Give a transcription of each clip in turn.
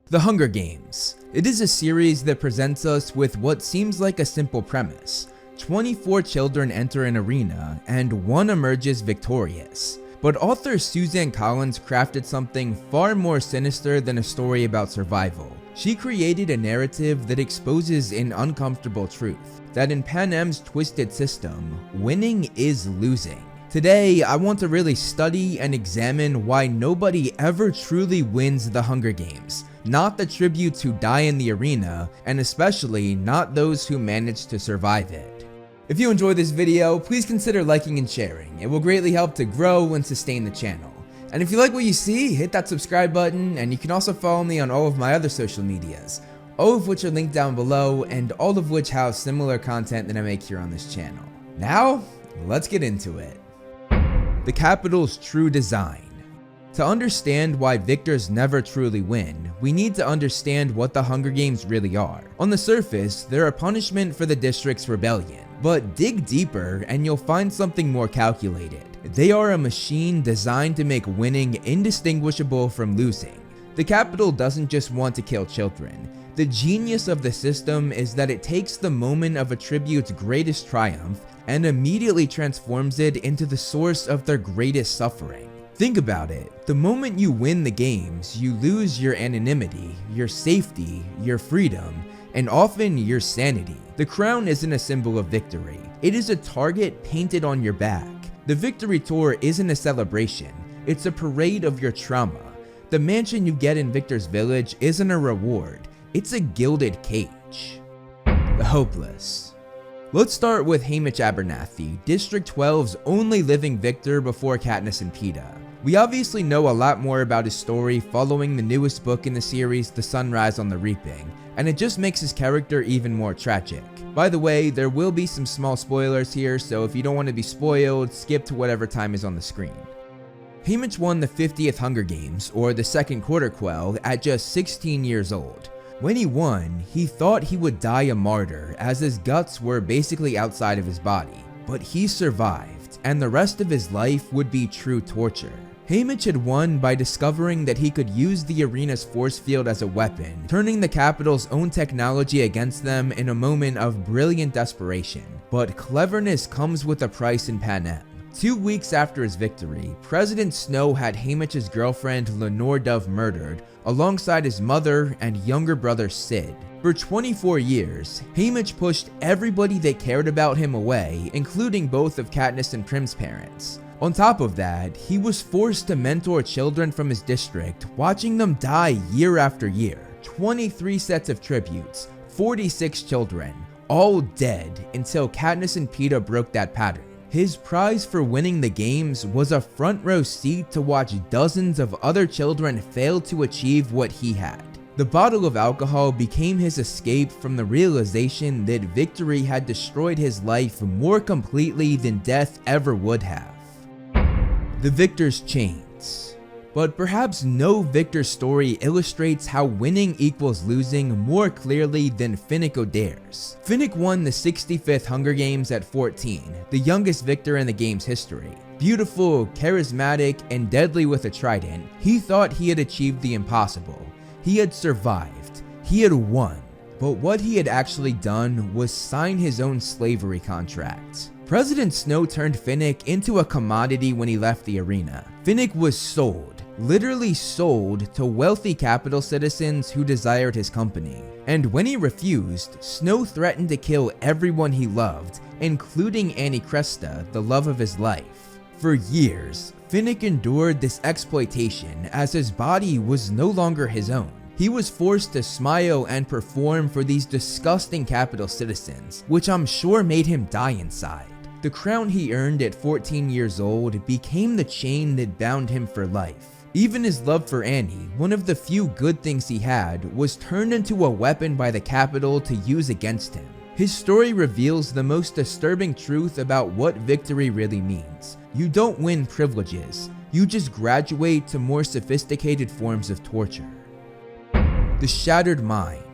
The Hunger Games. It is a series that presents us with what seems like a simple premise. 24 children enter an arena, and one emerges victorious. But author Suzanne Collins crafted something far more sinister than a story about survival. She created a narrative that exposes an uncomfortable truth, that in Panem's twisted system, winning is losing. Today, I want to really study and examine why nobody ever truly wins the Hunger Games. Not the tributes who die in the arena, and especially not those who manage to survive it. If you enjoyed this video, please consider liking and sharing. It will greatly help to grow and sustain the channel. And if you like what you see, hit that subscribe button, and you can also follow me on all of my other social medias, all of which are linked down below, and all of which house similar content that I make here on this channel. Now, let's get into it. The Capitol's true design. To understand why victors never truly win, we need to understand what the Hunger Games really are. On the surface, they're a punishment for the district's rebellion, but dig deeper and you'll find something more calculated. They are a machine designed to make winning indistinguishable from losing. The Capitol doesn't just want to kill children. The genius of the system is that it takes the moment of a tribute's greatest triumph and immediately transforms it into the source of their greatest suffering. Think about it. The moment you win the games, you lose your anonymity, your safety, your freedom, and often your sanity. The crown isn't a symbol of victory. It is a target painted on your back. The victory tour isn't a celebration. It's a parade of your trauma. The mansion you get in Victor's Village isn't a reward. It's a gilded cage. The hopeless. Let's start with Haymitch Abernathy, District 12's only living victor before Katniss and Peeta. We obviously know a lot more about his story following the newest book in the series, The Sunrise on the Reaping, and it just makes his character even more tragic. By the way, there will be some small spoilers here, so if you don't want to be spoiled, skip to whatever time is on the screen. Haymitch won the 50th Hunger Games, or the Second Quarter Quell, at just 16 years old. When he won, he thought he would die a martyr as his guts were basically outside of his body. But he survived, and the rest of his life would be true torture. Haymitch had won by discovering that he could use the arena's force field as a weapon, turning the Capitol's own technology against them in a moment of brilliant desperation. But cleverness comes with a price in Panem. 2 weeks after his victory, President Snow had Haymitch's girlfriend Lenore Dove murdered, alongside his mother and younger brother Sid. For 24 years, Haymitch pushed everybody that cared about him away, including both of Katniss and Prim's parents. On top of that, he was forced to mentor children from his district, watching them die year after year. 23 sets of tributes, 46 children, all dead until Katniss and Peeta broke that pattern. His prize for winning the games was a front row seat to watch dozens of other children fail to achieve what he had. The bottle of alcohol became his escape from the realization that victory had destroyed his life more completely than death ever would have. The Victor's Chains. But perhaps no victor story illustrates how winning equals losing more clearly than Finnick Odair's. Finnick won the 65th Hunger Games at 14, the youngest victor in the game's history. Beautiful, charismatic, and deadly with a trident, he thought he had achieved the impossible. He had survived. He had won. But what he had actually done was sign his own slavery contract. President Snow turned Finnick into a commodity when he left the arena. Finnick was sold, literally sold, to wealthy capital citizens who desired his company. And when he refused, Snow threatened to kill everyone he loved, including Annie Cresta, the love of his life. For years, Finnick endured this exploitation as his body was no longer his own. He was forced to smile and perform for these disgusting capital citizens, which I'm sure made him die inside. The crown he earned at 14 years old became the chain that bound him for life. Even his love for Annie, one of the few good things he had, was turned into a weapon by the Capitol to use against him. His story reveals the most disturbing truth about what victory really means. You don't win privileges, you just graduate to more sophisticated forms of torture. The Shattered Mind.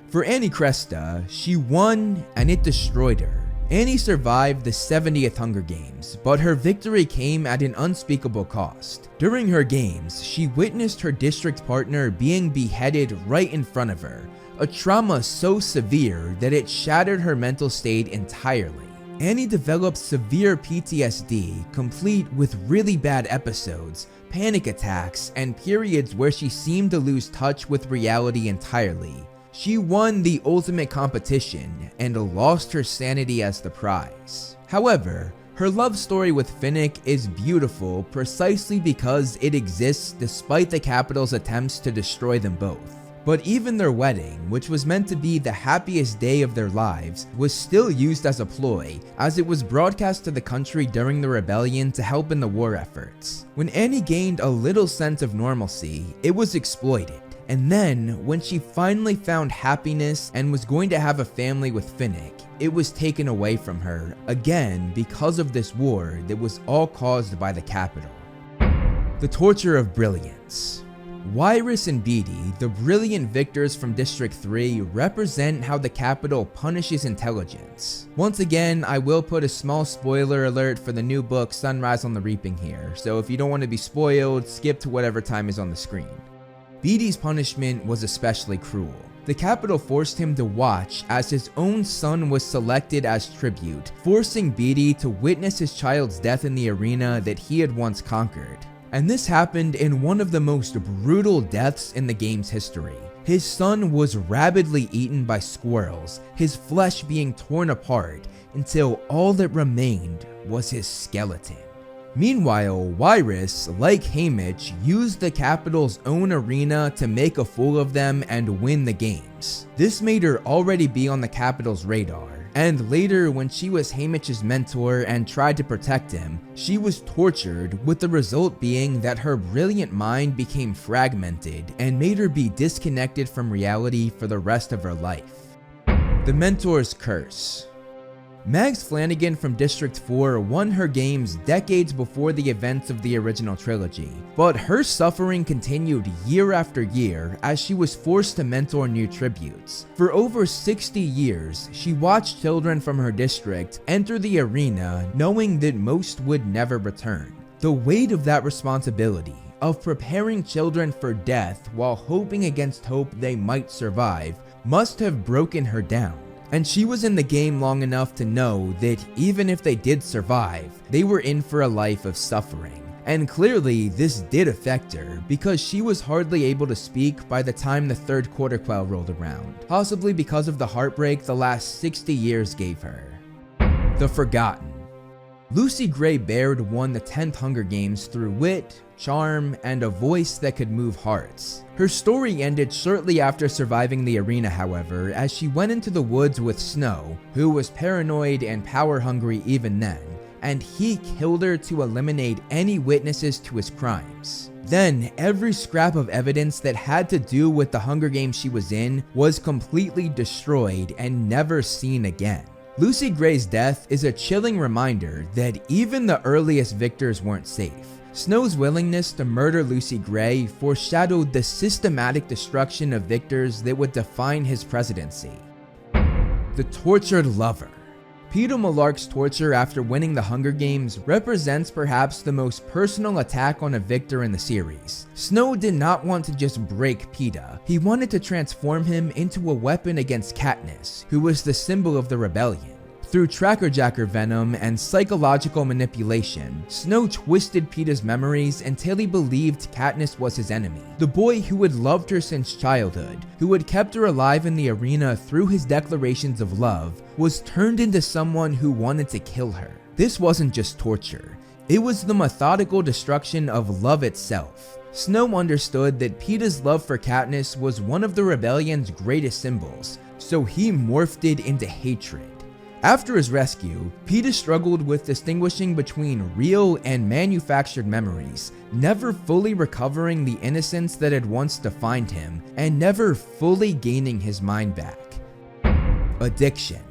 For Annie Cresta, she won and it destroyed her. Annie survived the 70th Hunger Games, but her victory came at an unspeakable cost. During her games, she witnessed her district partner being beheaded right in front of her, a trauma so severe that it shattered her mental state entirely. Annie developed severe PTSD, complete with really bad episodes, panic attacks, and periods where she seemed to lose touch with reality entirely. She won the ultimate competition and lost her sanity as the prize. However, her love story with Finnick is beautiful precisely because it exists despite the Capitol's attempts to destroy them both. But even their wedding, which was meant to be the happiest day of their lives, was still used as a ploy, as it was broadcast to the country during the rebellion to help in the war efforts. When Annie gained a little sense of normalcy, it was exploited. And then, when she finally found happiness and was going to have a family with Finnick, it was taken away from her, again because of this war that was all caused by the Capitol. The torture of brilliance. Wyrus and Beatty, the brilliant victors from District 3, represent how the Capitol punishes intelligence. Once again, I will put a small spoiler alert for the new book Sunrise on the Reaping here, so if you don't want to be spoiled, skip to whatever time is on the screen. Beatty's punishment was especially cruel. The Capitol forced him to watch as his own son was selected as tribute, forcing Beatty to witness his child's death in the arena that he had once conquered. And this happened in one of the most brutal deaths in the game's history. His son was rabidly eaten by squirrels, his flesh being torn apart until all that remained was his skeleton. Meanwhile, Wyrus, like Haymitch, used the Capitol's own arena to make a fool of them and win the games. This made her already be on the Capitol's radar. And later, when she was Haymitch's mentor and tried to protect him, she was tortured, with the result being that her brilliant mind became fragmented and made her be disconnected from reality for the rest of her life. The Mentor's Curse. Mags Flanagan from District 4 won her games decades before the events of the original trilogy, but her suffering continued year after year as she was forced to mentor new tributes. For over 60 years, she watched children from her district enter the arena knowing that most would never return. The weight of that responsibility, of preparing children for death while hoping against hope they might survive, must have broken her down. And she was in the game long enough to know that even if they did survive, they were in for a life of suffering. And clearly this did affect her, because she was hardly able to speak by the time the third quarter quell rolled around, possibly because of the heartbreak the last 60 years gave her. The Forgotten. Lucy Gray Baird won the 10th Hunger Games through wit, charm, and a voice that could move hearts. Her story ended shortly after surviving the arena, however, as she went into the woods with Snow, who was paranoid and power-hungry even then, and he killed her to eliminate any witnesses to his crimes. Then, every scrap of evidence that had to do with the Hunger Games she was in was completely destroyed and never seen again. Lucy Gray's death is a chilling reminder that even the earliest victors weren't safe. Snow's willingness to murder Lucy Gray foreshadowed the systematic destruction of victors that would define his presidency. The Tortured Lover. Peeta Mellark's torture after winning the Hunger Games represents perhaps the most personal attack on a victor in the series. Snow did not want to just break Peeta, he wanted to transform him into a weapon against Katniss, who was the symbol of the rebellion. Through Tracker Jacker venom and psychological manipulation, Snow twisted Peeta's memories until he believed Katniss was his enemy. The boy who had loved her since childhood, who had kept her alive in the arena through his declarations of love, was turned into someone who wanted to kill her. This wasn't just torture, it was the methodical destruction of love itself. Snow understood that Peeta's love for Katniss was one of the rebellion's greatest symbols, so he morphed it into hatred. After his rescue, Peeta struggled with distinguishing between real and manufactured memories, never fully recovering the innocence that had once defined him, and never fully gaining his mind back. Addiction.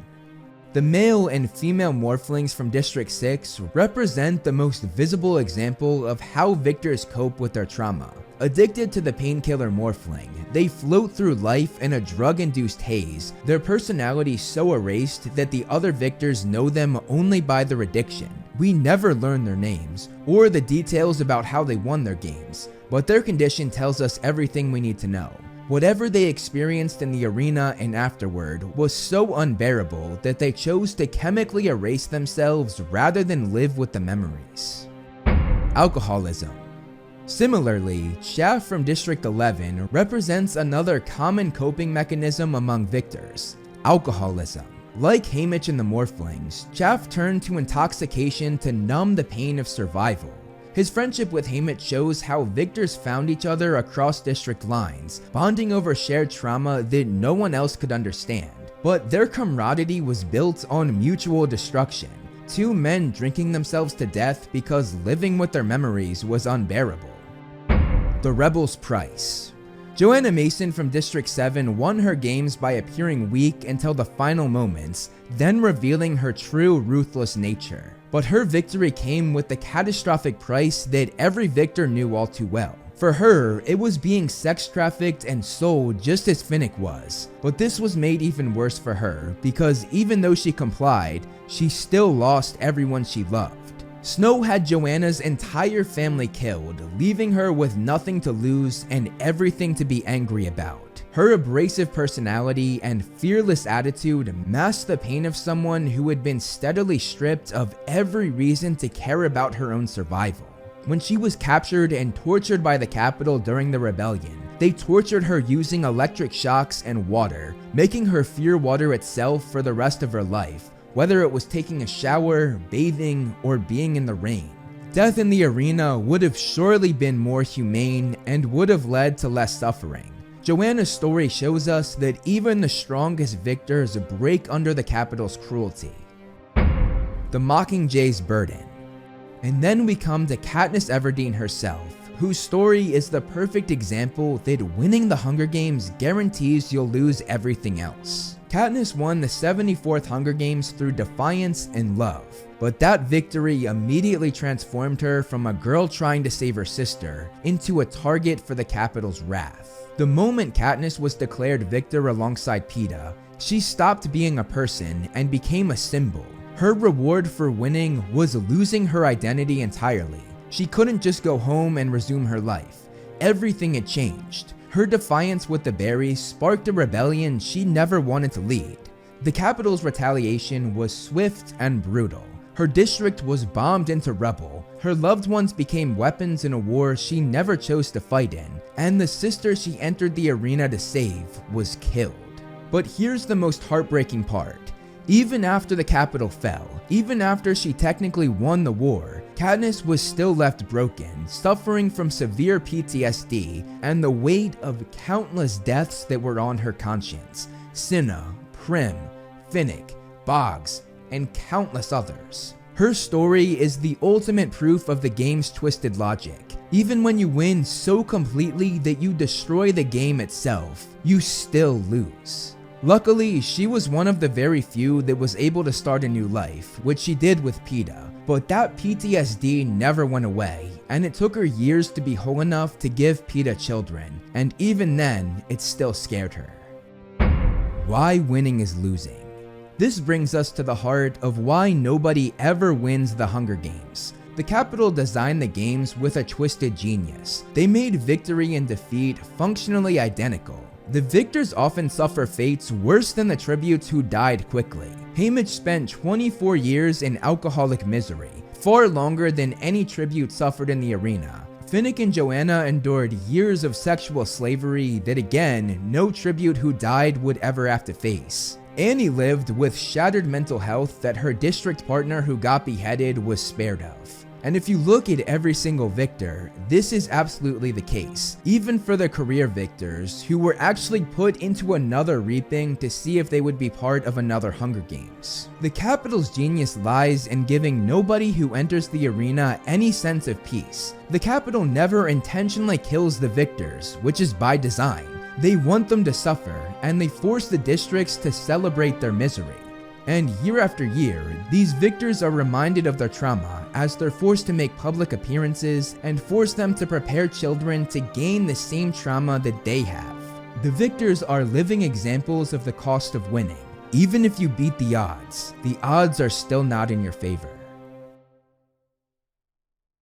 The male and female morphlings from District 6 represent the most visible example of how victors cope with their trauma. Addicted to the painkiller Morphling, they float through life in a drug-induced haze, their personalities so erased that the other victors know them only by their addiction. We never learn their names, or the details about how they won their games, but their condition tells us everything we need to know. Whatever they experienced in the arena and afterward was so unbearable that they chose to chemically erase themselves rather than live with the memories. Alcoholism. Similarly, Chaff from District 11 represents another common coping mechanism among victors: alcoholism. Like Haymitch and the Morphlings, Chaff turned to intoxication to numb the pain of survival. His friendship with Haymitch shows how victors found each other across district lines, bonding over shared trauma that no one else could understand. But their camaraderie was built on mutual destruction, two men drinking themselves to death because living with their memories was unbearable. The Rebel's Price. Joanna Mason from District 7 won her games by appearing weak until the final moments, then revealing her true ruthless nature. But her victory came with the catastrophic price that every victor knew all too well. For her, it was being sex trafficked and sold just as Finnick was. But this was made even worse for her, because even though she complied, she still lost everyone she loved. Snow had Joanna's entire family killed, leaving her with nothing to lose and everything to be angry about. Her abrasive personality and fearless attitude masked the pain of someone who had been steadily stripped of every reason to care about her own survival. When she was captured and tortured by the Capitol during the rebellion, they tortured her using electric shocks and water, making her fear water itself for the rest of her life, whether it was taking a shower, bathing, or being in the rain. Death in the arena would have surely been more humane and would have led to less suffering. Joanna's story shows us that even the strongest victors break under the Capitol's cruelty. The Mockingjay's Burden. And then we come to Katniss Everdeen herself, whose story is the perfect example that winning the Hunger Games guarantees you'll lose everything else. Katniss won the 74th Hunger Games through defiance and love, but that victory immediately transformed her from a girl trying to save her sister into a target for the Capitol's wrath. The moment Katniss was declared victor alongside Peeta, she stopped being a person and became a symbol. Her reward for winning was losing her identity entirely. She couldn't just go home and resume her life. Everything had changed. Her defiance with the berries sparked a rebellion she never wanted to lead. The Capitol's retaliation was swift and brutal. Her district was bombed into rubble, her loved ones became weapons in a war she never chose to fight in, and the sister she entered the arena to save was killed. But here's the most heartbreaking part. Even after the Capitol fell, even after she technically won the war, Katniss was still left broken, suffering from severe PTSD and the weight of countless deaths that were on her conscience. Cinna, Prim, Finnick, Boggs, and countless others. Her story is the ultimate proof of the game's twisted logic. Even when you win so completely that you destroy the game itself, you still lose. Luckily, she was one of the very few that was able to start a new life, which she did with Peeta. But that PTSD never went away, and it took her years to be whole enough to give Peeta children, and even then, it still scared her. Why winning is losing. This brings us to the heart of why nobody ever wins the Hunger Games. The Capitol designed the games with a twisted genius. They made victory and defeat functionally identical. The victors often suffer fates worse than the tributes who died quickly. Haymitch spent 24 years in alcoholic misery, far longer than any tribute suffered in the arena. Finnick and Joanna endured years of sexual slavery that again, no tribute who died would ever have to face. Annie lived with shattered mental health that her district partner who got beheaded was spared of. And if you look at every single victor, this is absolutely the case, even for the career victors who were actually put into another reaping to see if they would be part of another Hunger Games. The Capitol's genius lies in giving nobody who enters the arena any sense of peace. The Capitol never intentionally kills the victors, which is by design. They want them to suffer, and they force the districts to celebrate their misery. And year after year, these victors are reminded of their trauma as they're forced to make public appearances and force them to prepare children to gain the same trauma that they have. The victors are living examples of the cost of winning. Even if you beat the odds are still not in your favor.